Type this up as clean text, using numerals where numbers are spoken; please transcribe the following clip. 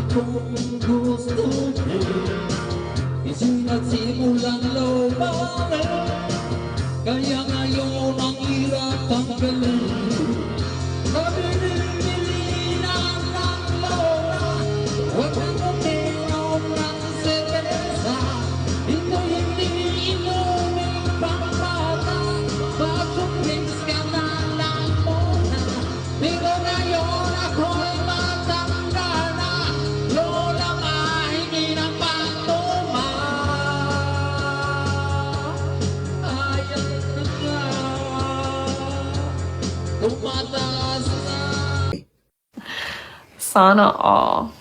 kung gusto mo isinagsimulang lumayan. Kaya ngayon ang hirap tanggalin. Nabilin-bilinan ng lola, huwag kang uminom ng seresa. Ito hindi inumin pang bata, mag-drinks ka na lang muna. Pero ngayon ako'y matanda na, lola mahingi ng pagtuma. Ayan na nga, tumataas na. Sana all.